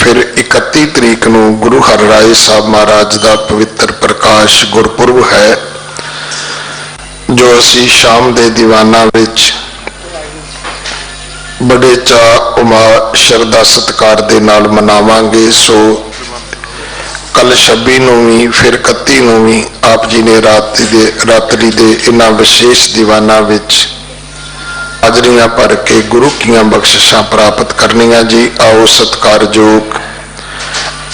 फिर 31 तरीक नूं गुरु हरराय साहब महाराज का पवित्र प्रकाश गुरपुरब है, जो असी शाम के दीवाना विच बड़े चाह उमा शरदा सत्कार दे नाल मनावांगे। सो कल 26 नूं भी फिर 31 नूं भी आप जी ने रात्रि दे इन्हां विशेष दीवाना विच हाजरियां भर के गुरु कीआं बख्शिशां प्राप्त करनियां जी। आओ सत्कारयोग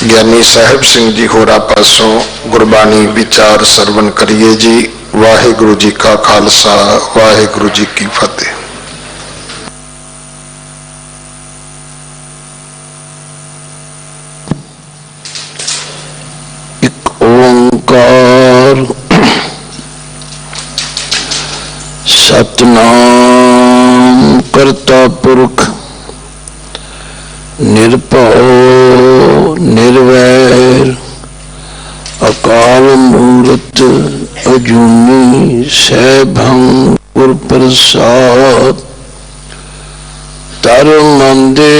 ज्ञानी साहिब सिंह जी होरा पासों गुरबाणी विचार सरवण करिए जी। वाहिगुरु जी का खालसा, वाहिगुरु जी की फतेह। ओंकार सतनाम करता पुरख निर्भव निर्वैर अकाल मूरत अजूनी सैभं गुर प्रसाद। तर मंदे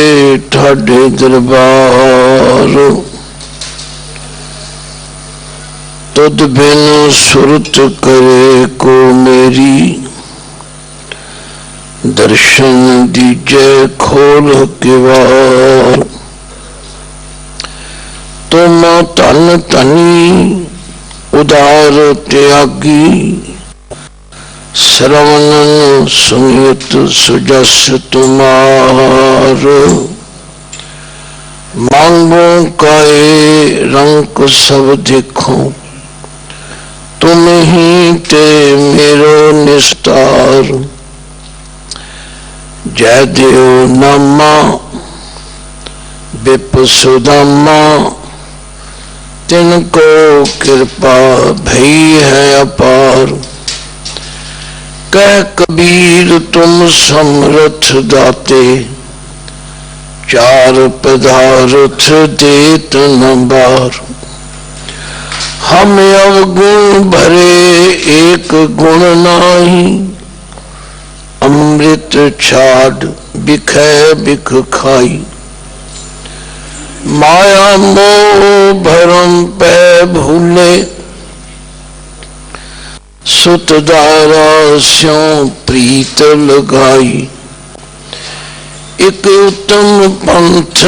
ठाडे दरबार, तुद बिन सुरत करे को मेरी। दर्शन दीजे खोल किवार, तुम धन धनी उदार त्यागी। श्रवण सुनियत सुजस तुमार, मांगो काए रंग सब देखो। तुम ही ते मेरो निस्तार। जय देव नामा बिप सुदामा, तिनको कृपा भई है अपार। कह कबीर तुम समर्थ दाते, चार पदार्थ देत न बार। हम अवगुण भरे एक गुण नाही, अमृत छाड़ बिखै बिख खाई। माया मोह भरम पै भूले, सुत दारा स्यों प्रीत लगाई। एक उत्तम पंथ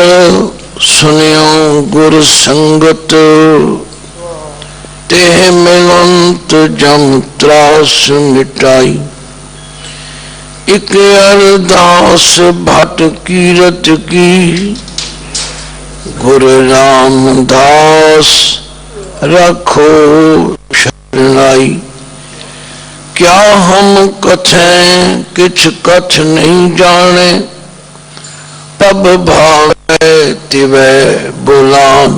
सुनियो गुर संगत, तेह मिलंत जम त्रास मिटाई। एक अरदास भट कीरत की, गुरु रामदास रखो शरणाई। क्या हम कथें किछ कथ नहीं जाने, पब भावे तिवै बुलान।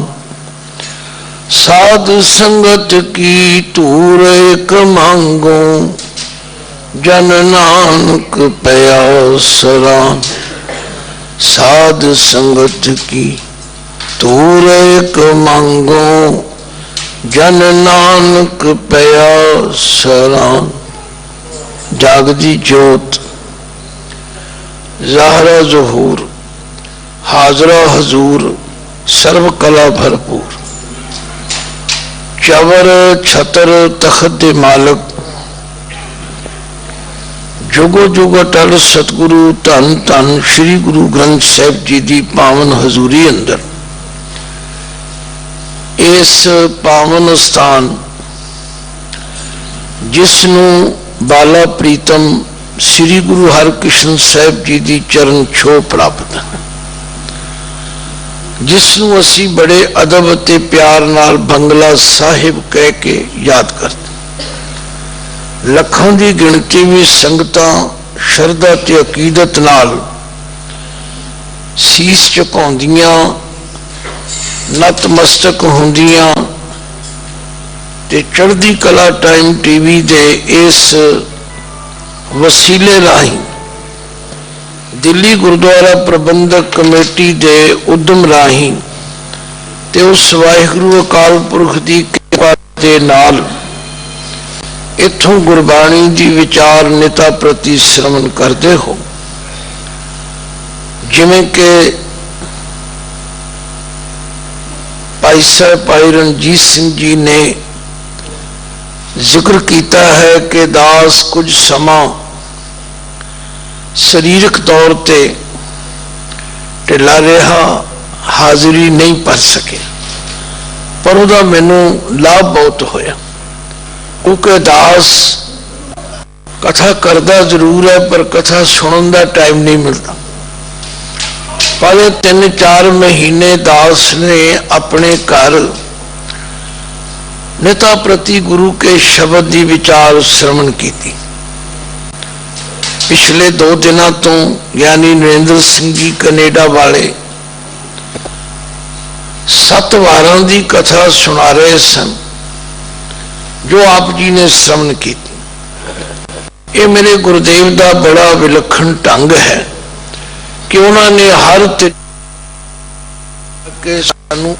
साध संगत की तूर एक मांगो, जन नानक पया सरान। साध संगत की तूर एक मांगो, जन नानक पया सरान। जागदी जोत ज़ाहरा ज़हूर, हाजरा हजूर, सर्व कला भरपूर। चवर छतर तख्त दे मालक, जुगो जुग अटल सतगुरु धन धन श्री गुरु ग्रंथ साहिब जी की पावन हजूरी अंदर इस पावन स्थान जिसनों बाला प्रीतम श्री गुरु हरकृष्ण साहिब जी की चरण छो प्राप्त है, जिसनों असी बड़े अदब ते प्यार नाल बंगला साहिब कह के याद करते। लखां की गिणती भी संगतां शरदा ते अकीदत नाल सीस झुकाउंदियां, नतमस्तक होंदियां ते चढ़दी कला टाइम टीवी दे इस वसीले राही दिल्ली गुरुद्वारा प्रबंधक कमेटी दे उद्यम राही ते उस वाहिगुरु अकाल पुरख की कृपा दे नाल इथों गुरबाणी की विचार नेता प्रति श्रवण करते हो। जिमें के भाई साहब भाई रणजीत सिंह जी ने जिक्र किया है कि दास कुछ समा शरीरक तौर ते ढिला रहा, हाजिरी नहीं भर सके, पर उहदा मैनू लाभ बहुत होया, क्योंकि दास कथा करता जरूर है पर कथा सुनने का टाइम नहीं मिलता। पर 3-4 महीने दास ने अपने घर नेता प्रति गुरु के शब्द की विचार श्रवण की। पिछले 2 दिनों तो यानी नरेंद्र सिंह जी कनेडा वाले 7 वारां की कथा सुना रहे सन जो आप जी ने श्रवण की। ये मेरे गुरुदेव का बड़ा विलक्षण ढंग है कि उन्होंने हर के सानू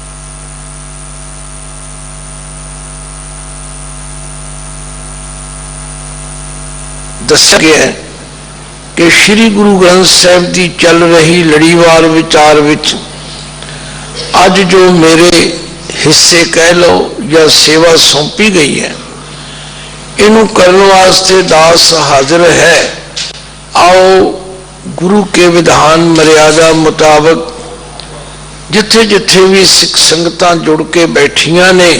दस्या गया है कि श्री गुरु ग्रंथ साहिब की चल रही लड़ीवार विचार विच अज जो मेरे हिस्से कह लो या सेवा सौंपी गई है, इनू करने वास्ते दास हाजिर है। आओ गुरु के विधान मर्यादा मुताबिक जिथे जिथे भी सिख संगतां जुड़ के बैठियां ने,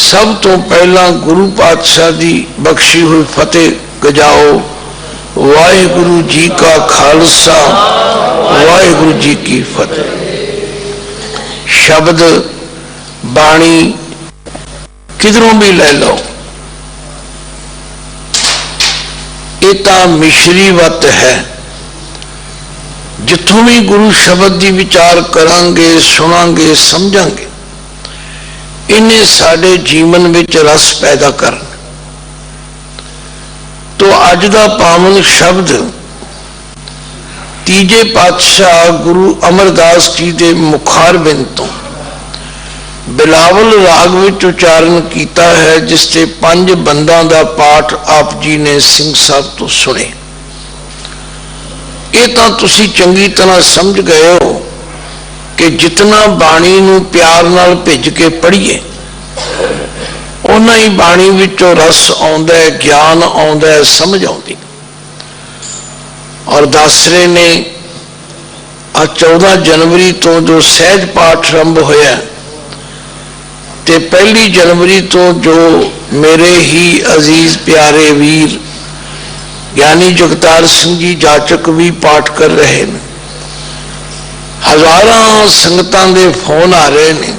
सब तो पहला गुरु पातशाह की बख्शी हुई फतेह गजाओ। वाहिगुरु जी का खालसा, वाहिगुरु जी की फतेह। शब्द बाणी किधरों भी ले लो, ये तो मिश्री वत है। जिथों भी गुरु शब्द की विचार करांगे, सुनांगे, समझांगे, इन्हें साडे जीवन विच रस पैदा कर। तो अज दा पावन शब्द तीजे पातशाह गुरु अमरदास जी के मुखारबिंद तो बिलावल राग विच उचारण किया है, जिससे 5 बंदा का पाठ आप जी ने सिंह साहब तो सुने। ये तो तुसी चंगी तरह समझ गए हो कि जितना बाणी नूं प्यार नाल भिज के पढ़िए, उन्ना ही बाणी विचों रस आउंदा है, ज्ञान आउंदा है, समझ आउंदी। और दासरे ने 14 जनवरी तो जो सहज पाठ आरंभ होया, ते 1 जनवरी तो जो मेरे ही अजीज प्यारे वीर ज्ञानी जगतार सिंह जी जाचक भी पाठ कर रहे हैं। हजारों संगतां दे फोन आ रहे हैं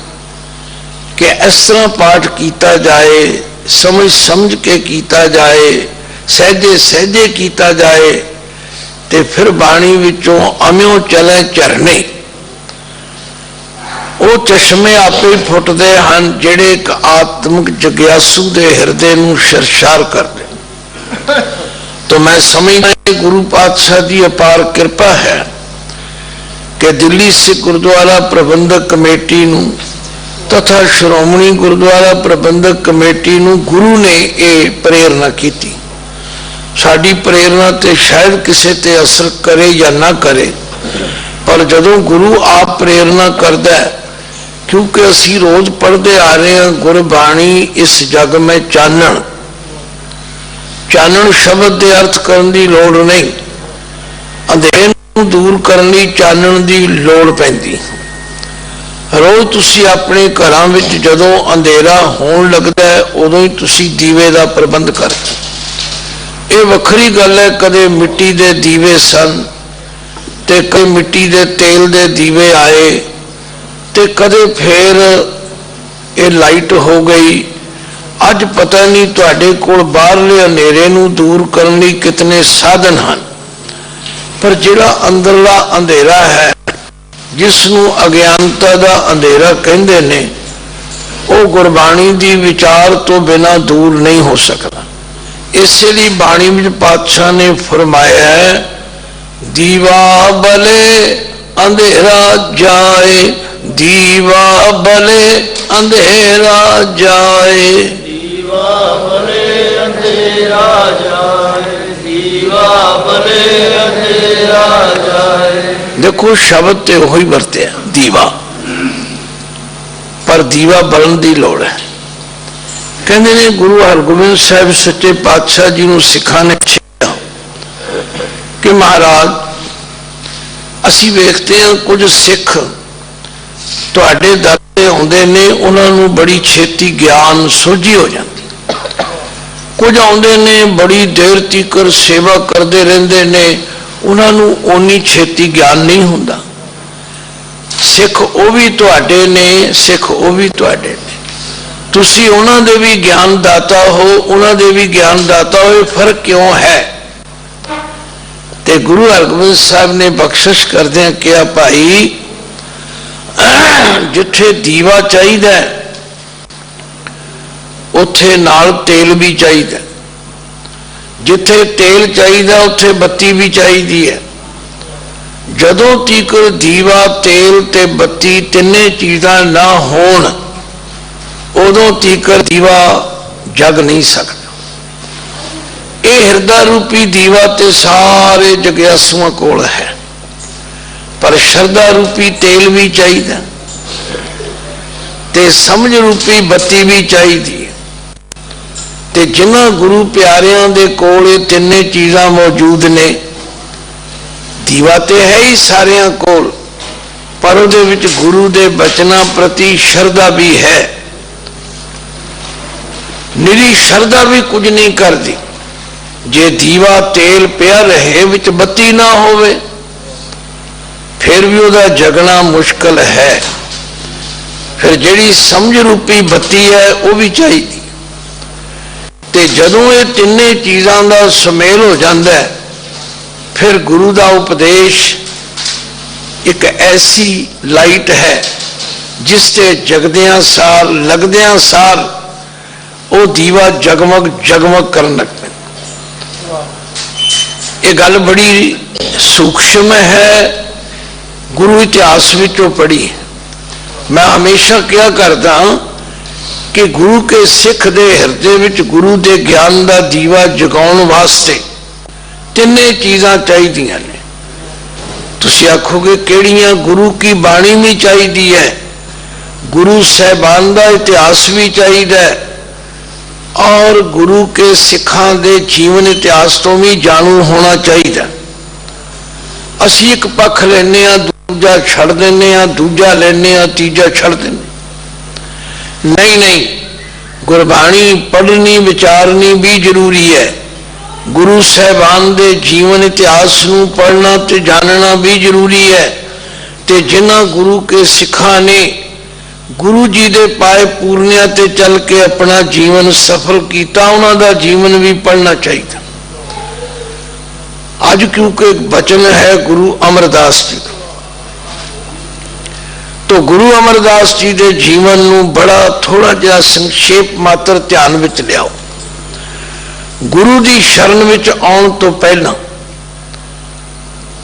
कि इस तरह पाठ किया जाए, समझ समझ के किया जाए, सहजे सहजे किया जाए, ते फिर बाणी विचों अम्यों चले झरने। वो चश्मे आपे ही फुटते हैं जिहड़े एक आत्मक जग्यासू के हिरदे नूं शरशार करते। तो मैं समझदा गुरु पातशाह की अपार कृपा है कि दिल्ली सिख गुरुद्वारा प्रबंधक कमेटी नूं तथा श्रोमणी गुरुद्वारा प्रबंधक कमेटी नूं गुरु ने ये प्रेरणा की। साडी प्रेरणा ते शायद किसी ते असर करे या ना करे, पर जदों गुरु आप प्रेरणा करता है, क्योंकि असी रोज पढ़ते आ रहे हैं गुरबाणी इस जग में चानण। चानण शब्द के अर्थ करने की लोड़ नहीं, अंधेरे नूं दूर करने चानण की लोड़ पैंदी। रोज तुसी अपने घरां विच जदों अंधेरा होण लगदा है, उदों ही तुसी दीवे का प्रबंध करते। ये वखरी गल है, कदे मिट्टी के दीवे सन ते कई मिट्टी के तेल के दीवे आए, ते कदे फिर ये लाइट हो गई। अज पता नहीं तुहाडे कोल बाहरले अंधेरे नूं दूर करने लई कितने साधन हैं, पर जिहड़ा अंदरला अंधेरा है, जिसनूं अज्ञानता का अंधेरा कहते ने, वो गुरबाणी की विचार तो बिना दूर नहीं हो सकता। इसलिए बाणी में पातशाह ने फरमाया है, दीवा बले अंधेरा जाए, दीवा बले अंधेरा जाए, दीवा बले अंधेरा जाए, दीवा बले अंधेरा जाए। देखो शब्द तो वही वरते दीवा। पर दीवा बलन की लोड़ है। कहते ने गुरु हरगोबिंद साहब सच्चे पातशाह जी को सिखा ने पूछा कि महाराज असी वेखते हैं कुछ सिख तुहाडे दर ते आउंदे ने, उन्होंने बड़ी छेती ज्ञान सोझी हो जाती, कुछ आउंदे ने बड़ी देर तक सेवा करते रहते ने, उन्होंने उन्नी छेती ज्ञान नहीं हुंदा। सिख वो भी तुहाडे ने, सिख वो भी तुहाडे ने, तुसी उन्हां दे भी ज्ञानदाता हो, उन्हां दे भी ज्ञानदाता हो, फर्क क्यों है? ते गुरु हरगोबिंद साहब ने बख्शिश करदे कहा भाई जिथे दीवा चाहिए उथे नाल तेल भी चाहिए, जिथे तेल चाहिए उथे बत्ती भी चाहिए है। जदों तक दीवा तेल ते बत्ती तिन्ने चीज़ां ना होण उदों तक दीवा जग नहीं सकता। ये हृदय रूपी दीवा ते सारे जग्यासुआं कोल है, पर श्रद्धा रूपी तेल भी चाहिए ते समझ रूपी बत्ती भी चाहिए। ते जिन्हां गुरु प्यारियां दे कोल ये तिन्ने चीज़ां मौजूद ने, दीवा ते है ही सारियां कोल, पर उहदे विच गुरु दे बचनां प्रति श्रद्धा भी है। निरी श्रद्धा भी कुछ नहीं करती जे दीवा तेल पिया रहे विच बत्ती ना होवे, फिर भी उहदा जगना मुश्किल है। फिर जिहड़ी समझ रूपी बत्ती है वो भी चाहिए। ते जदों ये तिन्ने चीज़ां दा सुमेल हो जाता है, फिर गुरु का उपदेश एक ऐसी लाइट है जिससे जगदियां सार लगदियां सार वो दीवा जगमग जगमग करन लग पे। ये गल बड़ी सूक्ष्म है, गुरु इतिहास विचों पढ़ी। मैं हमेशा क्या करता कि गुरु के सिख दे हृदय विच गुरु दे ज्ञान का दीवा जगाउण वास्ते तिन्ने चीज़ां चाहिदियां ने। तुसीं आखोगे किहड़ियां? गुरु की बाणी भी चाहिए है, गुरु साहिबान का इतिहास भी चाहिए है, और गुरु के सिखां दे जीवन इतिहास तो भी जाणू होना चाहिए। असी एक पक्ष लेने दूजा छड़ देने, दूजा लेने तीजा छड़ देने। नहीं नहीं, गुरबाणी पढ़नी विचारनी भी जरूरी है। गुरु साहिबान दे जीवन इतिहास नूं पढ़ना ते जानना भी जरूरी है। ते जिन्हां गुरु के सिखां ने गुरु जी दे पाए पूर्णिया ते चल के अपना जीवन सफल किया, उन्हां दा जीवन भी पढ़ना चाहिए। आज क्योंकि वचन है गुरु अमरदास जी, तो गुरु अमरदास जी के जीवन नूं बड़ा थोड़ा जिहा संक्षेप मात्र ध्यान विच लियाओ। गुरु की शरण विच आउण तो पहला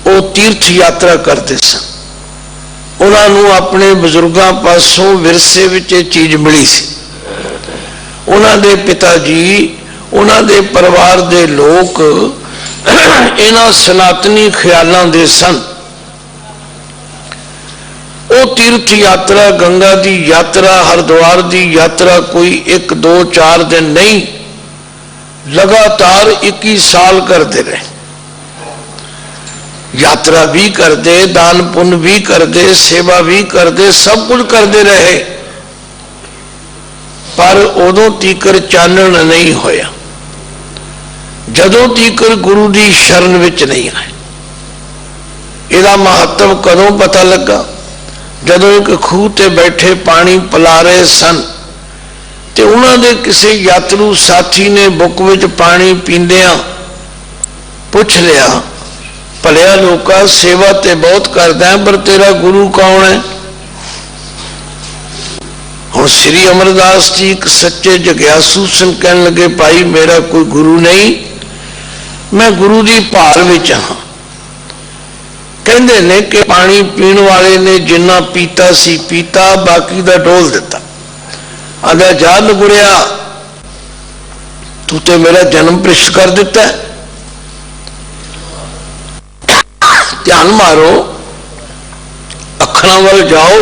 वो तीर्थ यात्रा करते सन। उन्होंने अपने बुजुर्गों पासों विरसे विच ये चीज मिली सी। उन्होंने पिता जी, उन्होंने परिवार के लोग इन्हां सनातनी ख्यालों दे सन। वो तीर्थ यात्रा, गंगा की यात्रा, हरिद्वार की यात्रा कोई 1 2 4 दिन नहीं, लगातार 21 साल करते रहे। यात्रा भी करते, दान पुण्य भी करते, सेवा भी करते, सब कुछ करते रहे, पर उदों तीकर चानण नहीं होया जदों तीकर गुरु की शरण विच नहीं आए। इसका महत्व कदों पता लगा? जदों एक खूह ते बैठे पानी पिला रहे सन ते उन्होंने किसी यात्रु साथी ने बुक विच पानी पींदिया पूछ लिया, भलिया लोका सेवा ते बहुत करदा है, पर तेरा गुरु कौन है? हुण श्री अमरदास जी एक सच्चे जग्यासू सन, कहन लगे भाई मेरा कोई गुरु नहीं, मैं गुरु की भाल विच हाँ। कहते ने कि पानी पीण वाले ने जिन्ना पीता सी पीता, बाकी दा डोल दिता। आदा जा लुगड़िया, तू तो मेरा जन्म भ्रिष्ट कर दिता है। ध्यान मारो, अखरां वाल जाओ,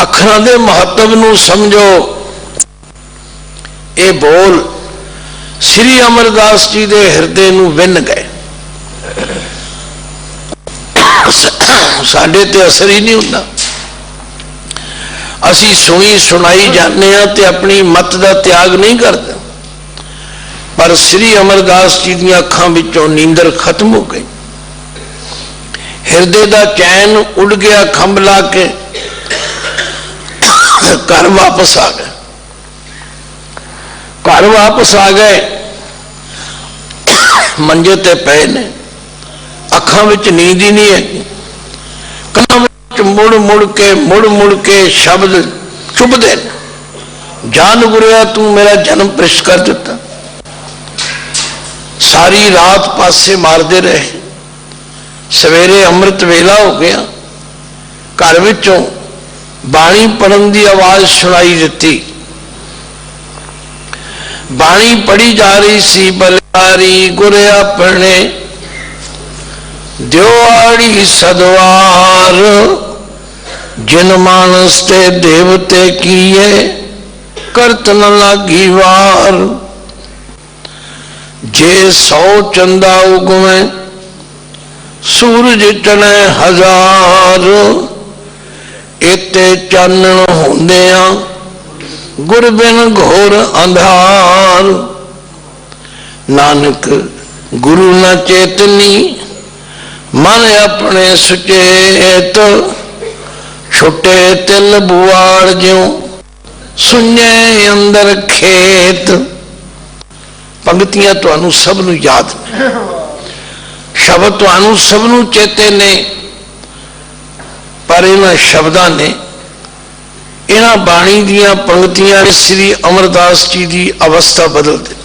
ਅੱਖਰਾਂ ਦੇ ਮਹੱਤਵ ਨੂੰ ਸਮਝੋ। ਇਹ ਬੋਲ ਸ੍ਰੀ ਅਮਰਦਾਸ ਜੀ ਦੇ ਹਿਰਦੇ ਨੂੰ ਵਿੰਨ ਗਏ। ਸਾਡੇ ਤੇ ਅਸਰ ਹੀ ਨਹੀਂ ਹੁੰਦਾ। ਅਸੀਂ ਸੁਣੀ ਸੁਣਾਈ ਜਾਂਦੇ ਹਾਂ ਤੇ ਆਪਣੀ ਮਤ ਦਾ ਤਿਆਗ ਨਹੀਂ ਕਰਦੇ। ਪਰ ਸ੍ਰੀ ਅਮਰਦਾਸ ਜੀ ਦੀਆਂ ਅੱਖਾਂ ਵਿੱਚੋਂ ਨੀਂਦਰ ਖਤਮ ਹੋ ਗਈ। ਹਿਰਦੇ ਦਾ ਚੈਨ ਉੱਡ ਗਿਆ। ਖੰਭ ਲਾ ਕੇ ਘਰ ਵਾਪਸ ਆ ਗਏ। ਘਰ ਵਾਪਸ ਆ ਗਏ, ਮੰਜੇ ਤੇ ਪਏ ਨੇ, ਅੱਖਾਂ ਵਿੱਚ ਨੀਂਦ ਹੀ ਨਹੀਂ ਹੈ। ਕੰਨਾਂ ਵਿੱਚ ਮੁੜ ਮੁੜ ਕੇ ਸ਼ਬਦ ਚੁਭਦੇ ਨੇ, ਜਾਨ ਗੁਰਿਆ ਤੂੰ ਮੇਰਾ ਜਨਮ ਭ੍ਰਿਸ਼ਟ ਕਰ ਦਿੱਤਾ। ਸਾਰੀ ਰਾਤ ਪਾਸੇ ਮਾਰਦੇ ਰਹੇ। ਸਵੇਰੇ ਅੰਮ੍ਰਿਤ ਵੇਲਾ ਹੋ ਗਿਆ। ਘਰ ਵਿੱਚੋਂ ਬਾਣੀ ਪੜਨ ਦੀ ਆਵਾਜ਼ ਸੁਣਾਈ ਦਿੱਤੀ। ਬਾਣੀ ਪੜੀ ਜਾ ਰਹੀ ਸੀ। ਬਲਿਹਾਰੀ ਗੁਰ ਆਪਣੇ ਦਿਵਾੜੀ ਸਦਵਾਰ, ਜਿਨ ਮਾਨਸ ਤੇ ਦੇਵਤੇ ਕੀਏ ਕਰਤ ਨ ਲਾਗੀ ਵਾਰ। ਜੇ 100 ਚੰਦਾ ਉਗਵੇਂ ਸੂਰਜ ਟਣੇ ਹਜ਼ਾਰ, ਇਤੇ ਚਾਨਣ ਹੁੰਦਿਆਂ ਗੁਰ ਬਿਨ ਘੋਰ ਅੰਧਾਰ। ਨਾਨਕ ਗੁਰੂ ਨ ਚੇਤਨੀ ਮਨ ਆਪਣੇ ਸੁਚੇਤ, ਛੁੱਟੇ ਤਿਲ ਬੁਆੜ ਜਿਉ ਸੁਣੇ ਅੰਦਰ ਖੇਤ। ਪੰਗਤੀਆਂ ਤੁਹਾਨੂੰ ਸਭ ਨੂੰ ਯਾਦ ਨੇ, ਸ਼ਬਦ ਤੁਹਾਨੂੰ ਸਭ ਨੂੰ ਚੇਤੇ ਨੇ, ਪਰ ਇਹਨਾਂ ਸ਼ਬਦਾਂ ਨੇ, ਇਹਨਾਂ ਬਾਣੀ ਦੀਆਂ ਪੰਗਤੀਆਂ ਨੇ ਸ੍ਰੀ ਅਮਰਦਾਸ ਜੀ ਦੀ ਅਵਸਥਾ ਬਦਲ ਦਿੱਤੀ।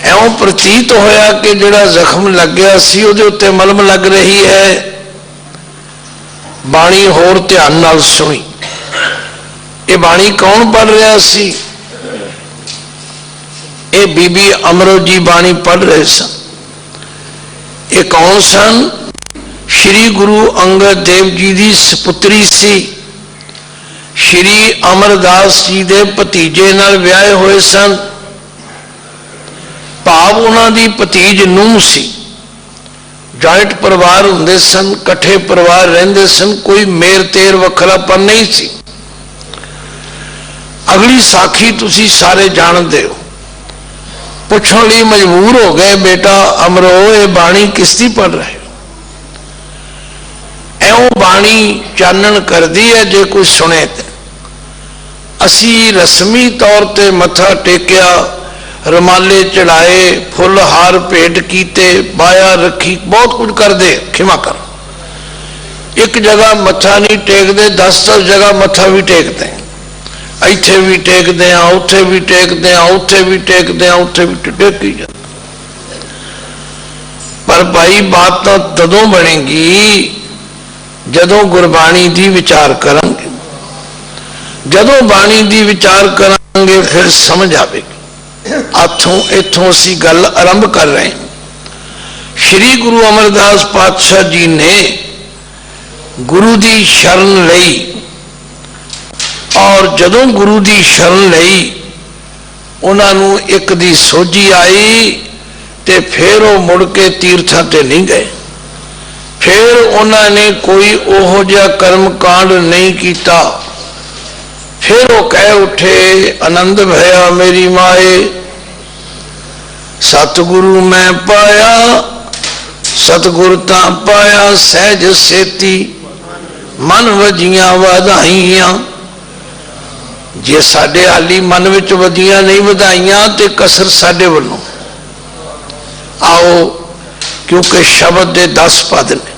ਐਉਂ ਪ੍ਰਤੀਤ ਹੋਇਆ ਕਿ ਜਿਹੜਾ ਜ਼ਖਮ ਲੱਗਿਆ ਸੀ ਉਹਦੇ ਉੱਤੇ ਮਲਮ ਲੱਗ ਰਹੀ ਹੈ। ਬਾਣੀ ਹੋਰ ਧਿਆਨ ਨਾਲ ਸੁਣੀ। ਇਹ ਬਾਣੀ ਕੌਣ ਪੜ੍ਹ ਰਿਹਾ ਸੀ? ਇਹ ਬੀਬੀ ਅਮਰੋ ਜੀ ਬਾਣੀ ਪੜ੍ਹ ਰਹੇ ਸਨ। ਇਹ ਕੌਣ ਸਨ? ਸ਼੍ਰੀ ਗੁਰੂ ਅੰਗਦ ਦੇਵ ਜੀ ਦੀ ਸੁਪੁੱਤਰੀ ਸੀ। ਸ਼੍ਰੀ ਅਮਰਦਾਸ ਜੀ ਦੇ ਭਤੀਜੇ ਨਾਲ ਵਿਆਹੇ ਹੋਏ ਸਨ। ਭਾਵ ਉਹਨਾਂ ਦੀ ਭਤੀਜ ਨੂੰਹ ਸੀ। ਜੁਆਇੰਟ ਪਰਿਵਾਰ ਹੁੰਦੇ ਸਨ, ਇਕੱਠੇ ਪਰਿਵਾਰ ਰਹਿੰਦੇ ਸਨ, ਕੋਈ ਮੇਰ ਤੇਰ ਵੱਖਰਾਪਨ ਨਹੀਂ ਸੀ। ਅਗਲੀ ਸਾਖੀ ਤੁਸੀਂ ਸਾਰੇ ਜਾਣਦੇ ਹੋ। ਪੁੱਛਣ ਲਈ ਮਜਬੂਰ ਹੋ ਗਏ, ਬੇਟਾ ਅਮਰੋ ਇਹ ਬਾਣੀ ਕਿਸ ਦੀ ਪੜ੍ਹ ਰਹੇ ਹੋ? ਐਉਂ ਬਾਣੀ ਚਾਨਣ ਕਰਦੀ ਹੈ ਜੇ ਕੋਈ ਸੁਣੇ ਤੇ। ਅਸੀਂ ਰਸਮੀ ਤੌਰ ਤੇ ਮੱਥਾ ਟੇਕਿਆ, ਰੁਮਾਲੇ ਚੜਾਏ, ਫੁੱਲ ਹਾਰ ਭੇਟ ਕੀਤੇ, ਬਾਇਆ ਰੱਖੀ, ਬਹੁਤ ਕੁਝ ਕਰਦੇ। ਖਿਮਾ ਕਰ, ਇੱਕ ਜਗ੍ਹਾ ਮੱਥਾ ਨਹੀਂ ਟੇਕਦੇ, 10-10 ਜਗ੍ਹਾ ਮੱਥਾ ਵੀ ਟੇਕਦੇ। ਇੱਥੇ ਵੀ ਟੇਕਦੇ ਆ, ਉੱਥੇ ਵੀ ਟੇਕਦੇ ਆ, ਉੱਥੇ ਵੀ ਟੇਕਦੇ ਆ, ਉੱਥੇ ਵੀ ਟੇਕੀ ਜਾਂਦੇ। ਪਰ ਭਾਈ ਬਾਤ ਤਾਂ ਤਦੋਂ ਬਣੇਗੀ ਜਦੋਂ ਗੁਰਬਾਣੀ ਦੀ ਵਿਚਾਰ ਕਰਾਂਗੇ। ਜਦੋਂ ਬਾਣੀ ਦੀ ਵਿਚਾਰ ਕਰਾਂਗੇ ਫਿਰ ਸਮਝ ਆਵੇਗੀ। ਇੱਥੋਂ ਅਸੀਂ ਗੱਲ ਆਰੰਭ ਕਰ ਰਹੇ ਹਾਂ। ਸ਼੍ਰੀ ਗੁਰੂ ਅਮਰਦਾਸ ਪਾਤਸ਼ਾਹ ਜੀ ਨੇ ਗੁਰੂ ਦੀ ਸ਼ਰਨ ਲਈ, ਔਰ ਜਦੋਂ ਗੁਰੂ ਦੀ ਸ਼ਰਨ ਲਈ ਉਹਨਾਂ ਨੂੰ ਇੱਕ ਦੀ ਸੋਝੀ ਆਈ ਤੇ ਫਿਰ ਉਹ ਮੁੜ ਕੇ ਤੀਰਥਾਂ ਤੇ ਨਹੀਂ ਗਏ। ਫਿਰ ਉਹਨਾਂ ਨੇ ਕੋਈ ਉਹੋ ਜਿਹਾ ਕਰਮ ਕਾਂਡ ਨਹੀਂ ਕੀਤਾ। ਫਿਰ ਉਹ ਕਹਿ ਉੱਠੇ, ਆਨੰਦ ਭਇਆ ਮੇਰੀ ਮਾਏ, ਸਤਿਗੁਰੂ ਮੈਂ ਪਾਇਆ, ਸਤਿਗੁਰ ਤਾਂ ਪਾਇਆ ਸਹਿਜ ਸੇਤੀ, ਮਨ ਵਜੀਆਂ ਵਧਾਈਆਂ। ਜੇ ਸਾਡੇ ਹਾਲੀ ਮਨ ਵਿੱਚ ਵਧੀਆਂ ਨਹੀਂ ਵਧਾਈਆਂ ਤੇ ਕਸਰ ਸਾਡੇ ਵੱਲੋਂ। ਆਓ, ਕਿਉਂਕਿ ਸ਼ਬਦ ਦੇ 10 ਪਦ ਨੇ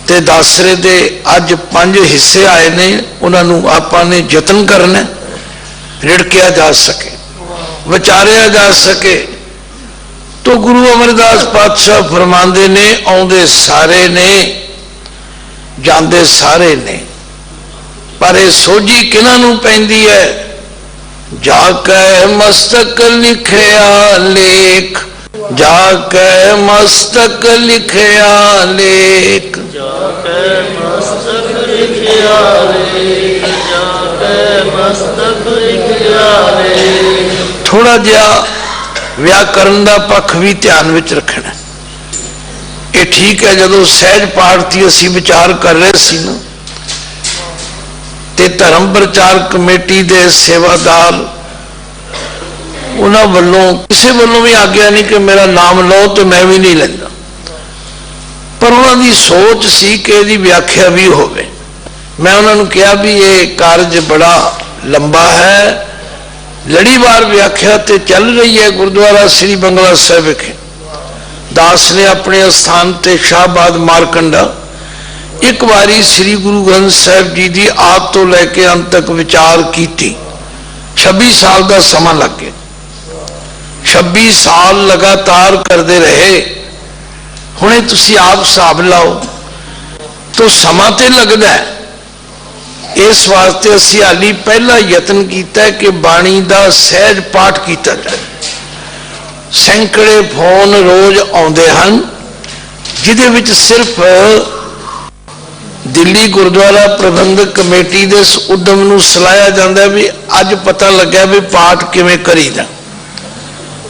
ਤੇ ਦਾਸਰੇ ਦੇ ਅੱਜ 5 ਹਿੱਸੇ ਆਏ ਨੇ। ਉਹਨਾਂ ਨੂੰ ਆਪਾਂ ਨੇ ਯਤਨ ਕਰਨਾ, ਰਿੜਕਿਆ ਜਾ ਸਕੇ, ਵਿਚਾਰਿਆ ਜਾ ਸਕੇ। ਤੋ ਗੁਰੂ ਅਮਰਦਾਸ ਪਾਤਸ਼ਾਹ ਫਰਮਾਉਂਦੇ ਨੇ, ਆਉਂਦੇ ਸਾਰੇ ਨੇ, ਜਾਂਦੇ ਸਾਰੇ ਨੇ, ਪਰ ਇਹ ਸੋਝੀ ਕਿਹਨਾਂ ਨੂੰ ਪੈਂਦੀ ਹੈ? ਜਾ ਕੇ ਮਸਤਕ ਲਿਖਿਆ ਲੇਖ, जाके मस्तक लिखया लेख, जाके मस्तक लिखिया रे, जाके मस्तक लिखिया रे। थोड़ा जिहा व्याकरण का पक्ष भी ध्यान विच रखना। ये ठीक है, जदों सहज पाठ की असी विचार कर रहे सी ना, ते धर्म प्रचार कमेटी के सेवादार उन्होंने वालों किसी वालों भी आग्या नहीं कि मेरा नाम लो, तो मैं भी नहीं लेंदा, पर उन्होंने सोच सी कि इसकी व्याख्या भी होवे। मैं उन्होंने कहा भी ये कार्य बड़ा लंबा है, लड़ीवार व्याख्या ते चल रही है। गुरुद्वारा श्री बंगला साहिब विखे दास ने अपने स्थान ते शाहबाद मारकंडा एक बारी श्री गुरु ग्रंथ साहिब जी की आद तो लैके अंत तक विचार की। 26 साल का समा लग गया, 26 साल लगातार करते रहे। हुणे तुसी आप हिसाब लाओ तो समा ते लगता है। इस वास्ते असी हाली पहला यत्न किया कि बाणी का सहज पाठ किया जाए। सैकड़े फोन रोज आते हैं, जिदे विच सिर्फ दिल्ली गुरुद्वारा प्रबंधक कमेटी के इस उद्यम नूं सलाहिया जाता भी अज पता लग्या भी पाठ किवें करीदा।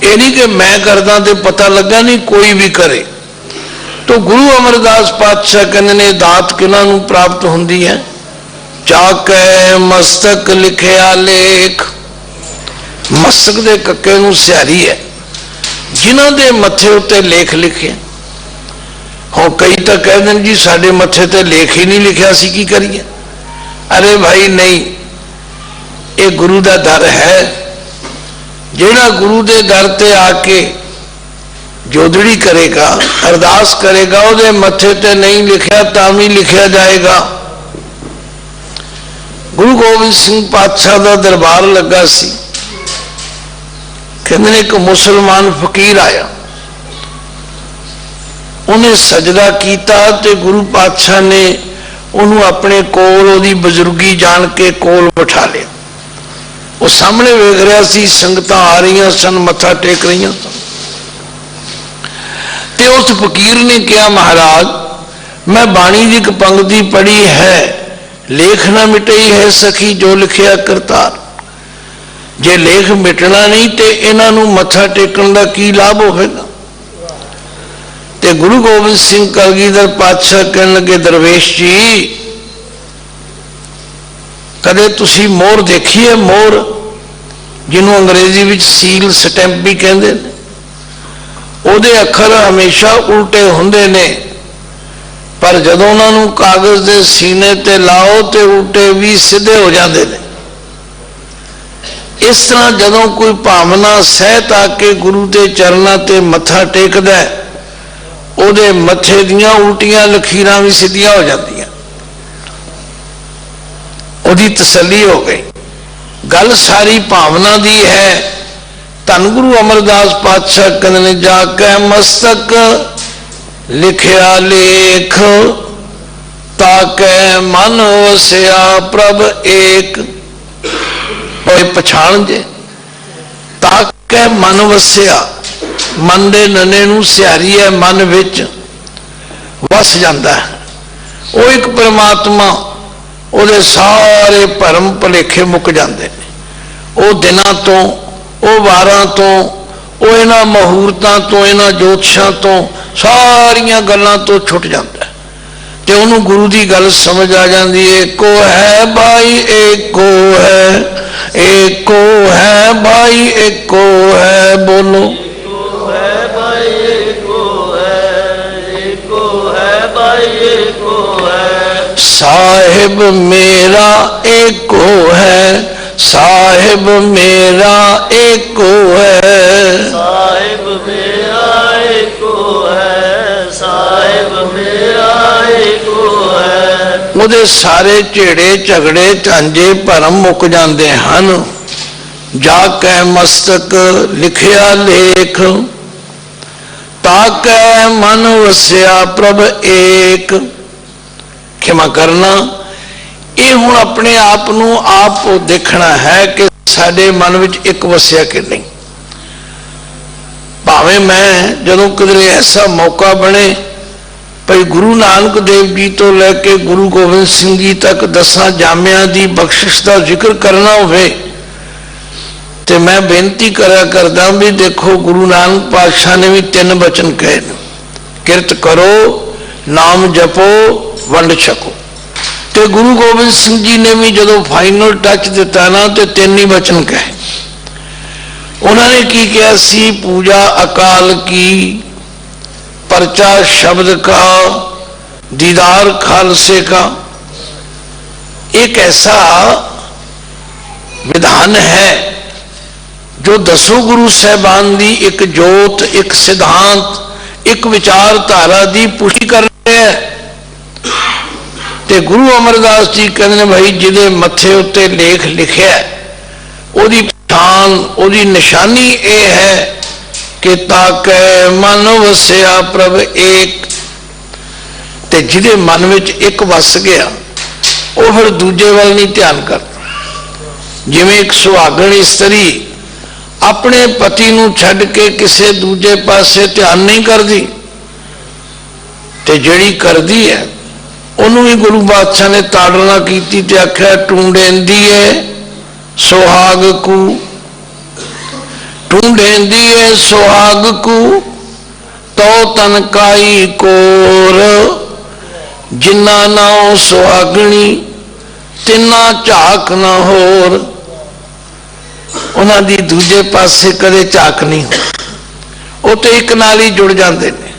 ये नहीं कि मैं करदा तो पता लगा, नहीं कोई भी करे। तो गुरु अमरदास पातशाह कहते ने दात किन्हां नूं प्राप्त हुंदी है? जाके मस्तक लिखिया लेख। मस्तक दे कक्के नूं सिहारी है, जिन्हां दे मत्थे उत्ते लेख लिखे। हाँ, कई तो कह दें जी साडे मत्थे ते लेख ही नहीं लिखिया, असीं की करिए। अरे भाई नहीं, ये गुरु का दर है। जेड़ा गुरु के दर ते आके जोदड़ी करेगा, अरदास करेगा, उहदे मत्थे ते नहीं लिखिया तां भी लिखिया जाएगा। गुरु गोबिंद सिंह पातशाह का दरबार लगा सी। कहते एक मुसलमान फकीर आया, उन्हें सजदा किया तो गुरु पातशाह ने उन्होंने अपने कोल उहदी बुजुर्गी जान के कोल बिठा लिया। वो सामने वेख रहा सी, संगतां आ रही सन, मत्था टेक रही सन। ते उस फकीर ने कहा, महाराज मैं बाणी की एक पंक्ति पढ़ी है, लेख ना मिटई है सखी जो लिखिया करतार। जे लेख मिटना नहीं तो इन्हों मत्था टेकन का की लाभ होगा। ते गुरु गोबिंद सिंह कलगीधर पातशाह कहने लगे, दरवेश जी कदे तुसी मोहर देखी है? मोहर जिन्हों अंग्रेजी में सील स्टैंप भी कहते हैं। उहदे अखर हमेशा उल्टे होंदे ने, पर जदों उन्होंने कागज के सीने ते लाओ तो उल्टे भी सीधे हो जाते हैं। इस तरह जदों कोई भावना सहत आके गुरु के चरणों ते मत्था टेकदा है, उहदे मत्थे दियां उल्टियां लकीरां भी सीधियां हो जांदियां। उहदी तसल्ली हो गई। गल सारी भावना दी है। धन गुरु अमरदास पातशाह कहते ने, जाके मस्तक लिखिया लेख, ताके मन वसिया प्रभ एक। और पछाण जे, ताके मन वसिया, मन दे नने नूं सिहारी है, मन विच वस जाता है। वो एक परमात्मा, उहदे सारे भरम भुलेखे मुक जाते हैं। वो दिनां तो, वो वारां तो, वो इन्हां मुहूर्तां तो, इन्हां जोतिषां तो, सारियां गल्लां तो छुट जाता है। ते उन्होंने गुरु की गल समझ आ जाती है। एको है भाई एको है, एको है भाई एको है, बोलो एको है भाई एको है, एको है भाई एको है। साहिब मेरा एको है, साहिब मेरा एको है, साहिब मेरा एको है, साहिब मेरा एको है। उहदे सारे झेड़े झगड़े झांझे भरम मुक जाते हैं। जाके मस्तक लिखिया लेख, ताके मन वसिया प्रभ एक। क्षमा करना, ये हुण अपने आप नूं आप देखना है कि साडे मन विच एक वसिया कि नहीं। भावें भावें मैं जदों किधरे ऐसा मौका बने भाई गुरु नानक देव जी तो लैके गुरु गोबिंद सिंह जी तक 10 जामिया की बख्शिश का जिक्र करना होवे ते मैं बेनती करा करदा भी देखो गुरु नानक पातशाह ने भी 3 वचन कहे, किरत करो, नाम जपो, वंड छको। ते गुरु गोबिंद सिंह जी ने भी जो फाइनल टच दिता ना तो 3 ही वचन कहे। उन्होंने की किया सी, पूजा अकाल की, परचा शब्द का, दीदार खालसे का। एक ऐसा विधान है जो 10 गुरु साहबान की एक जोत, एक सिद्धांत, एक विचारधारा की पुष्टि कर रहे हैं। ते गुरु अमरदास जी कहते भाई जिदे मथे उत्ते लेख लिखिया ओदी पहचान, ओदी निशानी ये है कि ताकै मन वसिया प्रभ एक। ते जिदे मन विच एक वस गया वो फिर दूजे वाल नहीं ध्यान करता। जिवें एक सुहागण इस्त्री अपने पति नूं छड्ड के किसी दूजे पासे ध्यान नहीं करती, ते जिहड़ी करदी है उन्होंने भी गुरु बादशाह ने ताड़ना की ते आख्या टूंडेंदी है सुहाग को, टूंडेंदी है सुहाग को, तो तनकाई कोर, जिन्ना नाओ सुहागणी तिन्ना झाक ना होर। उन्होंने दूजे पासे कदे झाक नहीं हो, वो तो एक नाल ही जुड़ जाते हैं।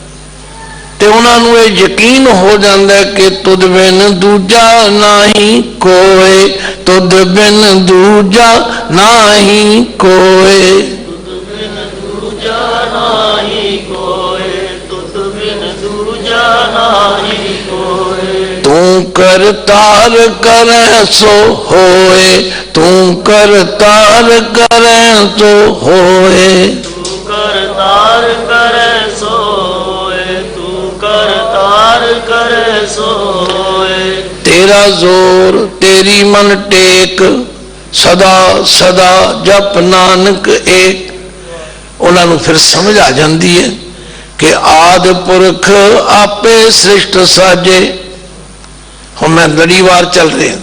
ते उन्होंने ये यकीन हो जाता है कि तुद बिन दूजा नाही कोई, तुद बिन दूजा नाही कोई, तुद बिन दूजा नाही कोई, तुद बिन दूजा नाही कोई। तू करतार करे सो होए, तू करतार करे सो होए, तू करतार करे सोए, तू करतार करे सोए। तेरा जोर तेरी मन टेक, सदा सदा जप नानक एक। उन्होंने फिर समझ आ जाती है कि आद पुरख आपे सृष्ट साजे। हम मैं लड़ीवार चल रहे हैं,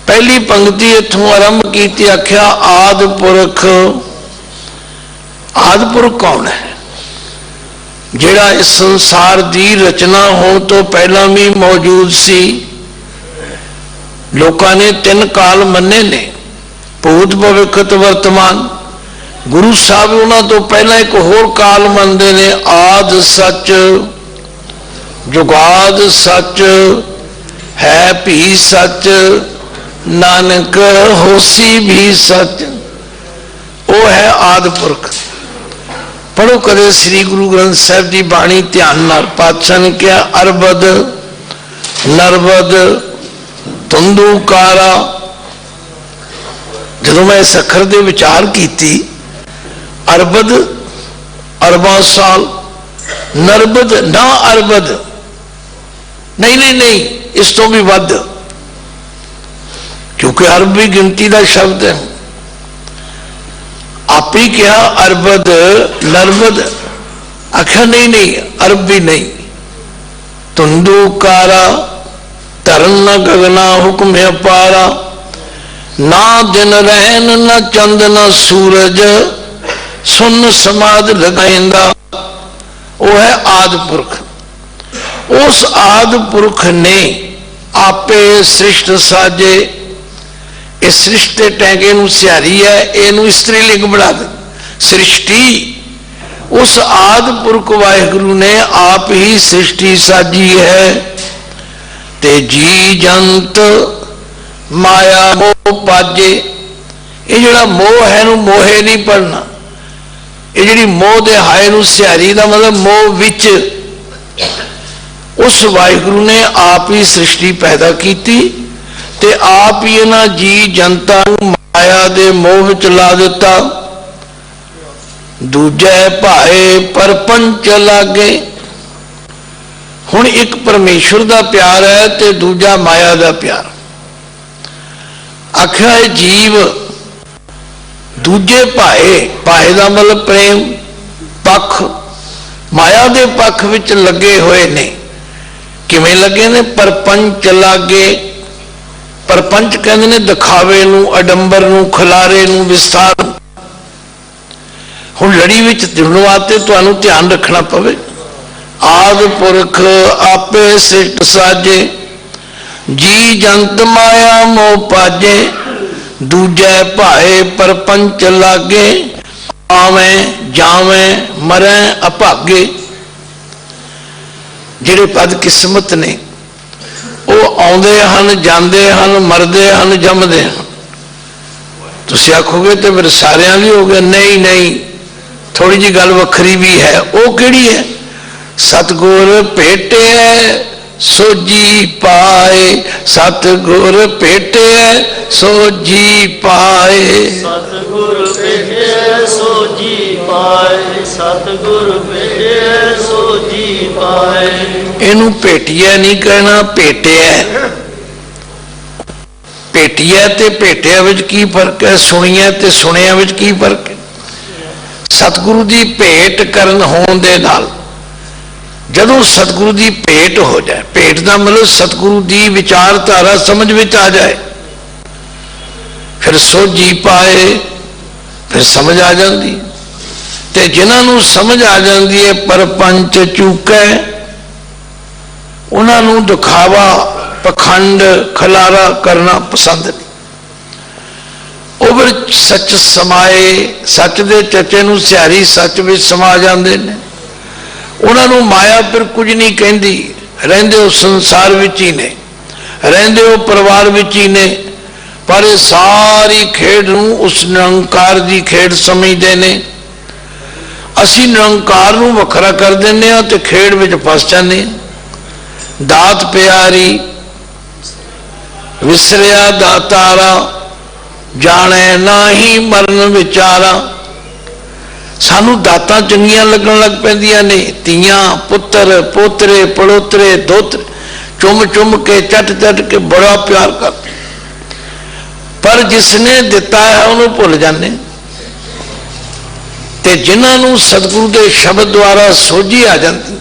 पहली पंक्ति इथों आरंभ की, आख्या आद पुरख। आद पुरख कौन है? जिहड़ा इस संसार की रचना हो तो पहला भी मौजूद सी। लोगों ने 3 काल मन्ने ने, भूत भविष्य वर्तमान। गुरु साहब उन्होंने तो पहला एक होर काल मनते ने, आद सच, जुगाद सच, है भी सच, नानक होसी भी सच। वो है आद पुरख। पढ़ो कदे श्री गुरु ग्रंथ साहब की बाणी ध्यान नाल। पातशाह ने कहा अरबद, नरबद, तुंदूकारा। जदों मैं इस अखर दे विचार की, अरबद अरबा साल, नरबद ना अरबद, नहीं नहीं नहीं, इस तो भी वध, क्योंकि अरब भी गिनती का शब्द है। आप ही क्या अरबद नरबद, आख्या नहीं नहीं अरब भी नहीं। तुंदूकारा, तरन न गगना हुक्म है पारा, ना दिन रहन न चंद न सूरज, सुन समाध लगाइंदा। वो है आद पुरख। उस आद पुरख ने आपे सृष्ट साजे। इस सृष्टि टैंके सियारी है, इनू स्त्रीलिंग बना दे सृष्टि। उस आद पुरख वाहिगुरु ने आप ही सृष्टि साजी है। ते जी जंत माया मोह पाजे। ये जड़ा मोह है नू मोहे नहीं पढ़ना, ये जी मोह दे हाय नू सियारी का मतलब मोह विच। उस वाहिगुरु ने आप ही सृष्टि पैदा की ते आप ही इन्हां जी जनता माया दे मोह विच ला दिता। दूजे भाए परपंच लागे। हुण एक परमेश्वर का प्यार है ते दूजा माया का प्यार। आख्या है जीव दूजे भाए, भाए का मतलब प्रेम, पक्ष माया के पक्ष विच लगे हुए ने। किवें लगे ने? परपंच लागे। परपंच कहते ने दिखावे नूं, अडंबर नूं, खिलारे नूं, विस्तार। हुण लड़ी विच जुड़न वास्ते तुहानूं ध्यान रखना पवे। आदि पुरख आपे सृष्ट साजे, जी जंत माया मोह पाजे, दूजे भाए परपंच लागे, आवें जावें मरें अभागे। जिहड़े पद किस्मत ने वो आउंदे हन, जांदे हन, मरदे हन, जमदे हन। तुसीं आखोगे तो फिर सारियां भी हो गए। नहीं नहीं, थोड़ी जी गल वखरी भी है। वो किहड़ी है? सतगुर भेटे सो जी पाए, सतगुर भेटे सो जी पाए। सतगुर भेटे सो जी पाए, सतगुर भेटे सो जी पाए। इनू भेटिया नहीं कहना, भेटिया। भेटिया ते भेटिया विच की फर्क है? सुनिया ते सुनिया विच की फर्क है? सतगुरु की भेंट करन होण दे नाल जदों सतगुरु की भेंट हो जाए, भेंट का मतलब सतगुरु की विचारधारा समझ में आ जाए, फिर सोझी पाए, फिर समझ आ जाती। ते जिन्होंने समझ आ जाती है परपंच चूकै, उन्होंने दिखावा, पखंड, खलारा करना पसंद नहीं। वो फिर सच समाए, सच दे चचे नूं सियारी सच में समा जाते हैं। उन्होंने माया फिर कुछ नहीं कहती। रहिंदे वो संसार विच ही ने, रहिंदे वो परिवार विच ही ने, पर सारी खेड नूं उस निरंकार की खेड समझते हैं। असी निरंकार नूं वखरा कर देने ते खेड विच फस जाने। दात प्यारी विसरिया दातारा, जाने नाही मरण विचारा। सानू दातां चंगियां लगन लग पैंदियां ने। तियां, पुत्र, पोतरे, पड़ोतरे, दोतरे चुम चुम के, चट चट के बड़ा प्यार करते, पर जिसने दिता है उन्होंने भुल जाने। ते जिन्होंने सतगुरु के शब्द द्वारा सोझी आ जाती,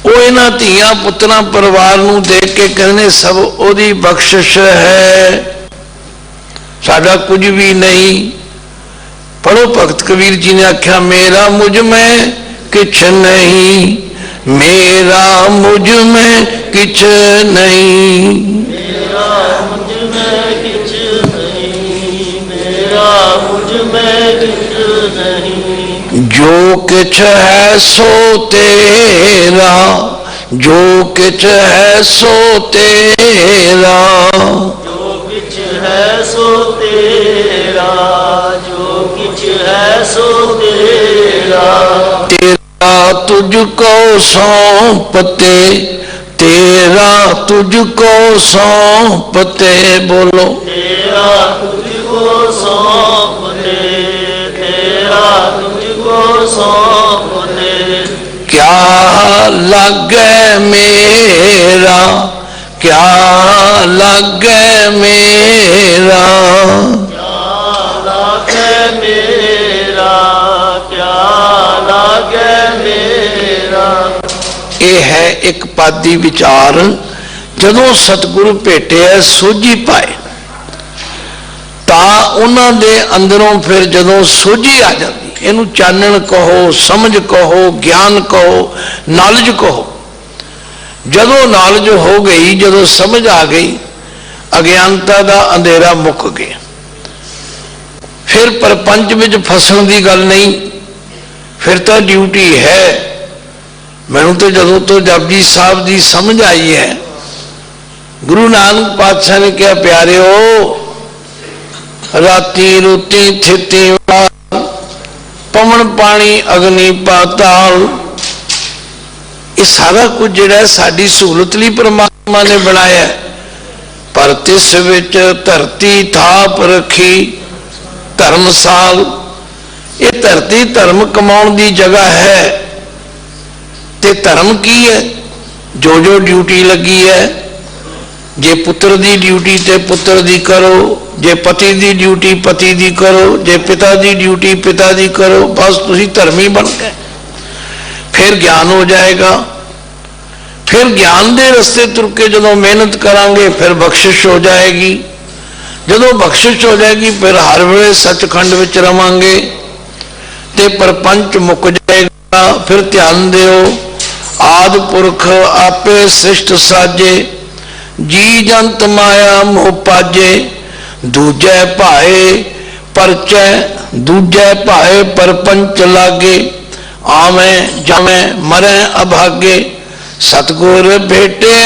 वो इन्हां धीआं पुत्रां परिवार नूं देख के कहने सब ओदी बख्शिश है, साडा कुछ भी नहीं। पढ़ो, भगत कबीर जी ने आख्या, मेरा मुझ में किछ नहीं, मेरा मुझ में किछ नहीं, मेरा मुझ में किछ नहीं, मेरा मुझ में किछ नहीं। जो किछ है सो तेरा, जो किछ है सो तेरा, जो किछ है सो तेरा, जो किछ है सो तेरा। तेरा तुझको सौंपते, तेरा तुझको सौंपते। बोलो, तेरा तुझको सौंपते, तेरा तुझको सौंपते। क्या लगे मेरा, क्या लगे मेरा, क्या लागे मेरा, क्या लागे मेरा। ये है एक पादी विचार। जदों सतगुरु भेटे सोझी पाए तां उन्हां दे अंदरों फिर जदों सोझी आ जाती, इनू चानण कहो, समझ कहो, ज्ञान कहो, नॉलेज कहो। जदों नॉलेज हो गई, जदों समझ आ गई, अज्ञानता का अंधेरा मुक गया। फिर परपंच में फसन की गल नहीं, फिर तो ड्यूटी है। मैनू तो जदों तो जपजी साहब की समझ आई है, गुरु नानक पातशाह ने कहा, प्यारे हो, राती रोटी थिती पवन पानी अग्नि पाताल, ये सारा कुछ जिहड़ा साडी सहूलत लई परमात्मा ने बनाया। पर तिस विच धरती थाप रखी धर्मसाल। ये धरती धर्म कमाउण दी जगह है, ते धर्म की है? जो जो ड्यूटी लगी है जे पुत्र दी ड्यूटी ते पुत्र दी करो, जे पति दी ड्यूटी पति दी करो, जे पिता दी ड्यूटी पिता दी करो, बस तुसी धर्मी बन गए। फिर ज्ञान हो जाएगा। फिर ज्ञान दे रस्ते तुर के जदों मेहनत करांगे फिर बख्शिश हो जाएगी। जदों बख्शिश हो जाएगी फिर हर वेले सचखंड विच रवांगे ते परपंच मुक जाएगा। फिर ध्यान दिओ, आदि पुरख आपे सृष्ट साजे, जी जंत माया मोह पाजे, दूजे भाए परचै, दूजे भाए परपंच लागे, आवे जावे मरै अभागे, सतगुर भेटे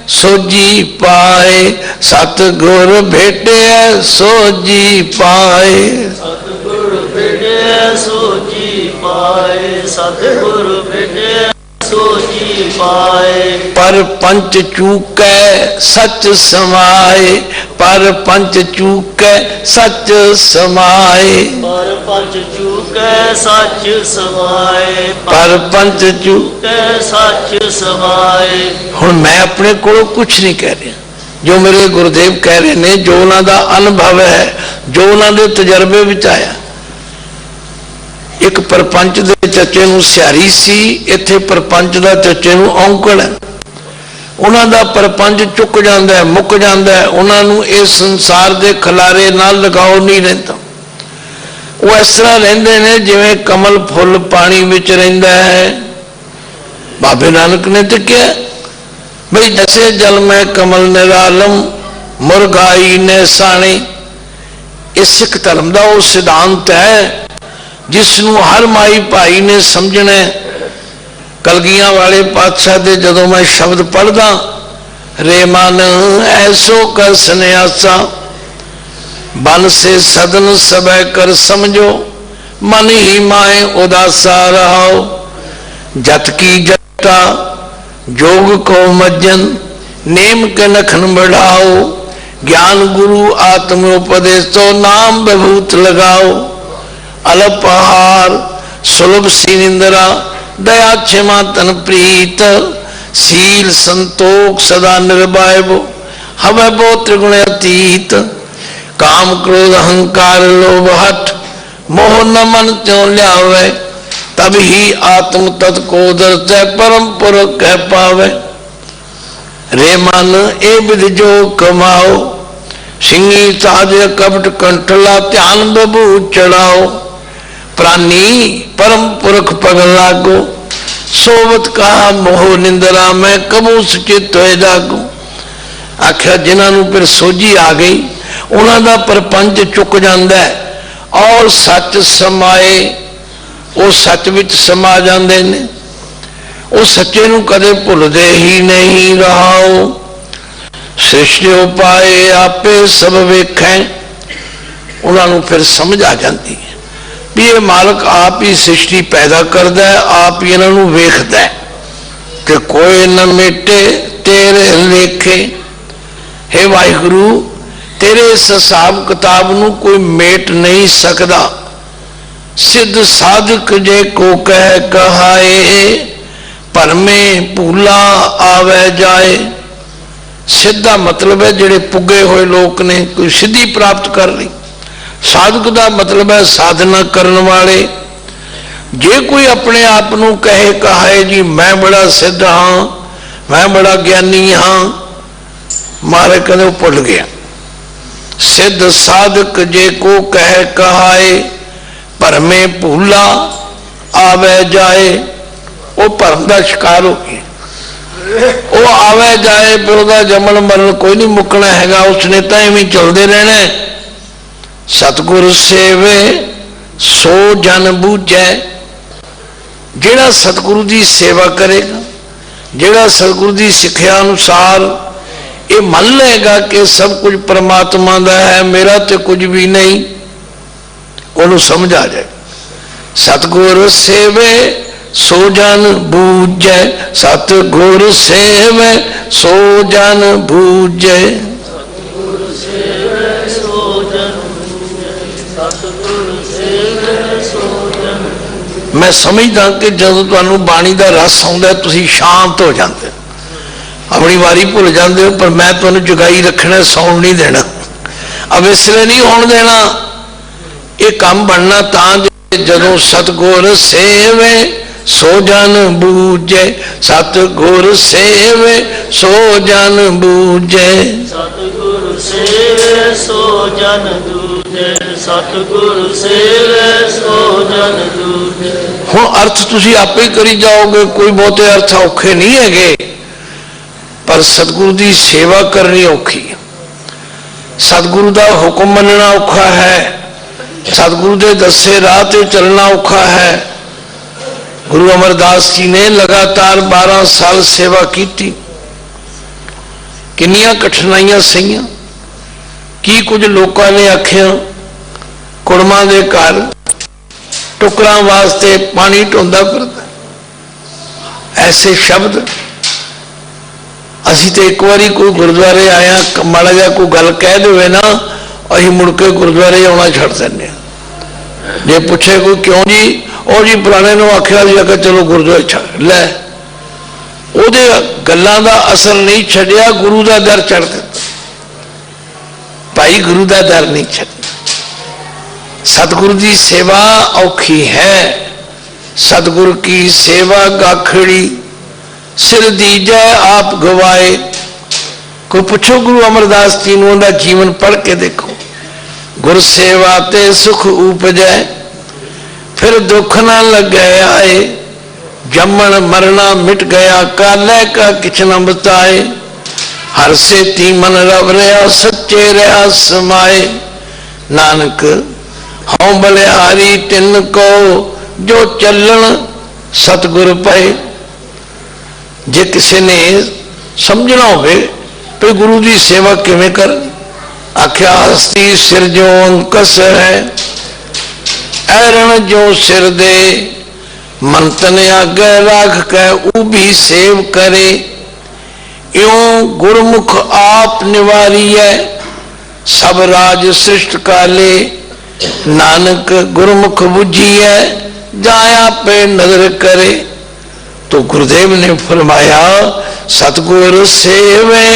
सोजी पाए, सतगुर भेटे सोजी पाए, सतगुर भेटे सोजी पाए, सतगुर भेटे सोजी पाए। पर पंच चूकै सच समाए, पर पंच चूकै सच समाए, पर पंच चूकै सच समाए, पर पंच चूक। चूकै सच समाए। हुण मैं अपने कोलों कुछ नहीं कह रहा, जो मेरे गुरुदेव कह रहे ने, जो उन्हां दा अनुभव है, जो उन्हां दे तजर्बे विच आया। एक परपंच दे चचे नूं सियारी सी, इत्थे परपंच दा चचे नूं औंकड़ है। उन्हां दा परपंच चुक जांदा है, मुक जांदा है, उन्हां नूं इस संसार दे खलारे नाल लगाओ नहीं रहिंदा। वो इस तरह रहिंदे ने जिवें कमल फुल पानी विच रहिंदा है। बाबे नानक ने तो क्या भाई, जैसे जल में कमल निरालम मुरगाई ने साने। इस सिख धर्म का वो सिद्धांत है जिसनों हर माई भाई ने समझना। कलगियां वाले पातशाह दे जदों मैं शब्द पढ़दा, रे मन ऐसो कर सन्यासा, बन से सदन सबै कर समझो, मन ही माए उदासा रहो, जत की जटा जोग को मज्जन, नेम के नखन बढ़ाओ, ज्ञान गुरु आत्मोपदेशो, नाम बभूत लगाओ, अलपहार सुलभ सिनिंदरा, दया क्षमा तन प्रीत, सील संतोख सदा निर्भय, हवै बो त्रिगुण अतीत, काम क्रोध अहंकार लोभ हठ, मोह न मन त्यों ल्यावे, तब ही आत्म तत्को दर्शै, परम पुरख कह पावे। रे मन ए विधि जो कमाओ, सिंगी साज कपट कंठला, ध्यान बबू चढ़ाओ, प्राणी परम पुरख पग लागो, सोवत कहा मोह निंदरा, मैं कबू सुचित हो जागो। आख्या जिन्होंने फिर सोझी आ गई, उन्होंने परपंच चुक जाता है और सच समाए, वो सच विच समा जाते ने। वो सच्चे नूं कदे भुलदे ही नहीं रहाओ। सृष्टि उपाए आपे सब वेखै, उन्होंने फिर समझ आ जाती है भी ये मालक आप ही सृष्टि पैदा करता है, आप ही इन्हों वेखदा है कि कोई न मेटे तेरे लेखे। हे वाहिगुरु, तेरे इस हिसाब किताब नूं कोई मेट नहीं सकता। सिद्ध साधक जे को कह कहाए, परमे भूला आवे जाए। सिद्धा मतलब है जेड़े पुगे हुए लोग ने, कोई सिद्धि प्राप्त कर ली। साधक का मतलब है साधना करने वाले। जे कोई अपने आप को कहे कहाए जी मैं बड़ा सिद्ध हाँ, मैं बड़ा ज्ञानी हाँ, मारे कदे भुल गया। सिद्ध साधक जे को कहे कहाए, भरमे भूला आवे जाए। वो भरम का शिकार हो गया। वो आवे जाए फिर उसका जमन मरण कोई नहीं मुकना हैगा, उसने तो इवें चलते रहना है। सतगुरु सेवे सो जन बूझे। जेड़ा सतगुरु की सेवा करेगा, जेड़ा सतगुरु की सिक्ख्या अनुसार ये मान लेगा कि सब कुछ परमात्मा का है, मेरा तो कुछ भी नहीं, उन्होंने समझ आ जाए। सतगुरु सेवे सो जन बूझे, सतगुरु सेवे सो जन बूझे। मैं समझदा कि जदों तुहानूं बाणी का रस आउंदा तुसीं शांत हो जाते। अपनी वारी भुल जाते हो, पर मैं तुहानूं जगाई रखना, सौण नहीं देना। अब इसलिए नहीं होण देना, ये काम बनना तां जदों सतगुर सेवे सो जन बूझे, सतगुर सेवे सो जन बूझे। सतगुर सेवे सो जन दूजे, सतगुर सेवे सो जन दूजे। हुण अर्थ तुसीं आपे ही करी जाओगे, कोई बहुते अर्थ औखे नहीं हैगे, पर सतगुरु की सेवा करनी औखी है। सतगुरु का हुक्म मनना औखा है, सतगुरु के दसे राह ते चलना औखा है। गुरु अमरदास जी ने लगातार 12 साल सेवा की, किन्नियां कठिनाइयां सहियां। की कुछ लोगों ने आखिया कुड़मां दे घर टुकड़ा वास्ते पानी ढोंदा फिरदा, ऐसे शब्द। असी तो एक बारी कोई गुरुद्वारे आया, माड़ा जा कोई गल कह दे ना, असी मुड़ के गुरुद्वारे आना छड़ दें। जे पूछे कोई क्यों जी, और जी पुराने ने आख्या जी आकर चलो गुरुद्वारे छड़ लै, ओदे गल्लां दा असर नहीं छड्या, गुरु का दर चढ़ दिता। भाई गुरु का दर नहीं छड्या। सतगुरु की सेवा औखी है, सतगुरु की सेवा गाखड़ी, सिर दीजै आप गवाए। कोई पूछो गुरु अमरदास जी नूं उनका जीवन पढ़ के देखो, गुर सेवा ते सुख उपजै, फिर दुख ना लगे आए, जमन मरना मिट गया, काले का किछ न बताए। हर से तीमन रव रहा, सच्चे रहा समाए। नानक हों बलिहारी तिन को, जो चलन सतगुर पाए। जे किसी ने समझना होवे तो गुरु की सेवा किवें कर, आख्या हस्ती सिर जो अंकस है, ऐरण जो सिर दे, मन तन आगे राख के ऊ भी सेव करे। यूं गुरमुख आप निवारिय, सब राज सृष्ट काले। नानक गुरमुख बुझिए, जाया पे नजर करे। तो गुरुदेव ने फरमाया सतगुर सेवे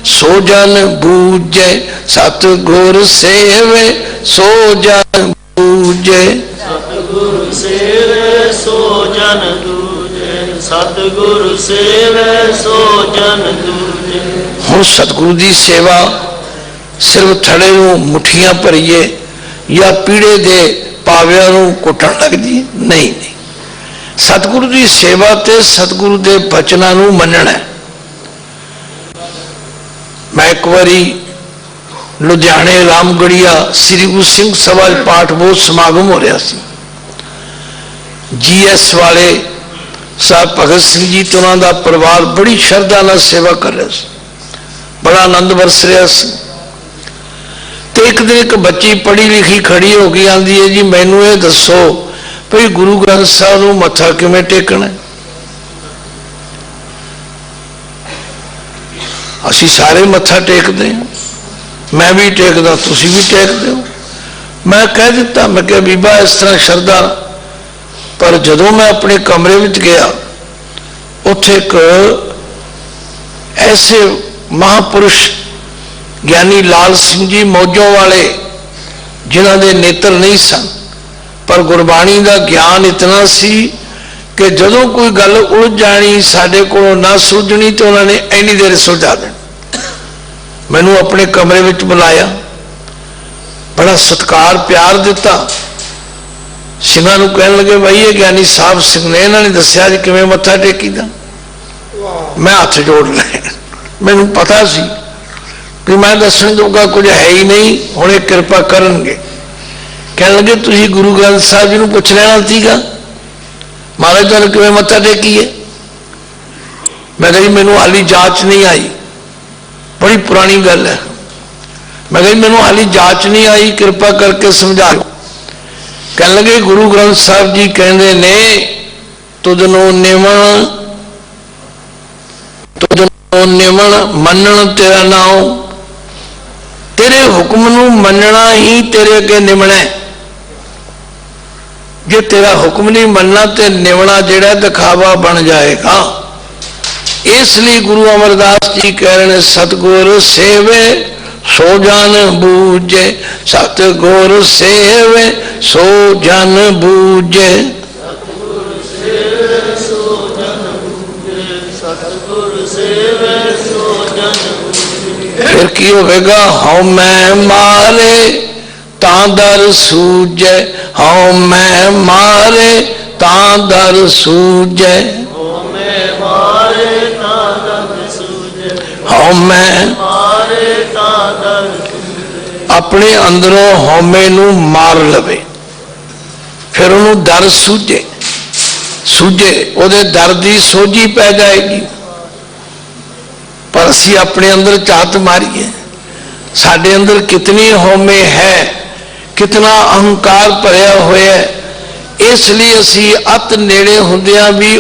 सो जन बूझे, सतगुर सेवे सो जन बूझे। सतगुर सेवे सो जन दूजे, सतगुर सेवे सो जन दूजे। हुण सतगुरु की सेवा सिर्फ थड़े नूं मुठियां भरीए या पीड़े दे पावियां नूं कुटण लगदी नहीं, नहीं। सतगुरु की सेवा ते सतगुरु के बचनों नूं मनना है। मैं एक बारी लुधियाने रामगढ़िया श्री गुरु सिंह सभा पाठ बहुत समागम हो रहा सी। GS वाले साहब भगत सिंह जी तो उन्होंने परिवार बड़ी श्रद्धा नाल सेवा कर रहा सी, बड़ा आनंद बरस रहा सी। तो एक दिन एक बच्ची पढ़ी लिखी खड़ी हो गई, आंदी है जी मैनू ये दसो भाई गुरु ग्रंथ साहब नूं मत्था किवें टेकना। असी सारे मत्था टेकते हैं, मैं भी टेकदा, तुसी भी टेकते हो। मैं कह दिता, मैं क्या बीबा इस तरह श्रद्धा, पर जदों मैं अपने कमरे में गया, उत्थे एक ऐसे महापुरुष ज्ञानी लाल सिंह जी मौजों वाले, जिन्हां दे नेत्र नहीं सन, पर गुरबाणी का ज्ञान इतना सी कि जदों कोई गल उलझ जानी, साडे कोलों ना सुलझनी, तो उन्होंने इन्नी देर सुलझा देनी। मैनू अपने कमरे में बुलाया, बड़ा सत्कार प्यार दिता। सिंघां नूं कहण लगे भाई ये ज्ञानी साहब सिंह ने इन्होंने दस्या जी किवें मत्था टेकीदा। मैं हाथ जोड़ लए, मैनू पता सी कि मैं दसण जोगा कुछ है ही नहीं, हुणे कृपा करनगे। कहने लगे तुसी गुरु ग्रंथ साहब जी नूं पुछ लेना सीगा, महाराज तुहानूं किवें मत्था टेकीए। मैं कही मैनू हाली जांच नहीं आई, बड़ी पुरानी गल है। मैं कही मैनू हाली जांच नहीं आई, कृपा करके समझा। कहने लगे गुरु ग्रंथ साहब जी कहते ने तुझनों निवण, तुझनों निवण मनण तेरा नाम, तेरे हुक्म नूं मनना ही तेरे अगे निवणा है। जे तेरा हुक्म नहीं मनना तो निवना जेड़ा दिखावा बन जाएगा। ਇਸ ਲਈ ਗੁਰੂ ਅਮਰਦਾਸ ਜੀ ਕਹਿ ਰਹੇ ਨੇ ਸਤਿਗੁਰ ਸੇਵੇ ਸੋ ਜਨ ਬੂਝੇ, ਸਤਿਗੁਰ ਸੇਵੇ ਸੋ ਜਨ ਬੂਝੇ। ਸਤਿਗੁਰ ਸੇਵੈ ਸੋ ਜਨ ਬੂਝੇ, ਸਤਿਗੁਰ ਸੇਵੈ ਸੋ ਜਨ ਬੂਝੇ। ਫਿਰ ਕੀ ਹੋਵੇਗਾ? ਹਉ ਮੈਂ ਮਾਰੇ ਤਾਂ ਦਰ ਸੂਝੈ, ਹਉ ਮੈਂ ਮਾਰੇ ਤਾਂ ਦਰ ਸੂਝੈ। ਹਉਮੈ ਮਾਰੇ ਤਾਂ ਦਰ ਸੂਝੈ, ਹਉ ਮੈਂ ਮਾਰੇ ਤਾਂ ਦਰ ਸੂਝੈ। ਆਪਣੇ ਅੰਦਰੋਂ ਹਉਮੈ ਨੂੰ ਮਾਰ ਲਵੇ, ਫਿਰ ਉਹਨੂੰ ਦਰ ਸੂਝੇ, ਉਹਦੇ ਦਰ ਦੀ ਸੋਝੀ ਪੈ ਜਾਏਗੀ। ਪਰ ਅਸੀਂ ਆਪਣੇ ਅੰਦਰ ਝਾਤ ਮਾਰੀਏ, ਸਾਡੇ ਅੰਦਰ ਕਿਤਨੀ ਹਉਮੈ ਹੈ, ਕਿਤਨਾ ਅਹੰਕਾਰ ਭਰਿਆ ਹੋਇਆ ਹੈ। ਇਸ ਲਈ ਅਸੀਂ ਅਤ ਨੇੜੇ ਹੁੰਦਿਆਂ ਵੀ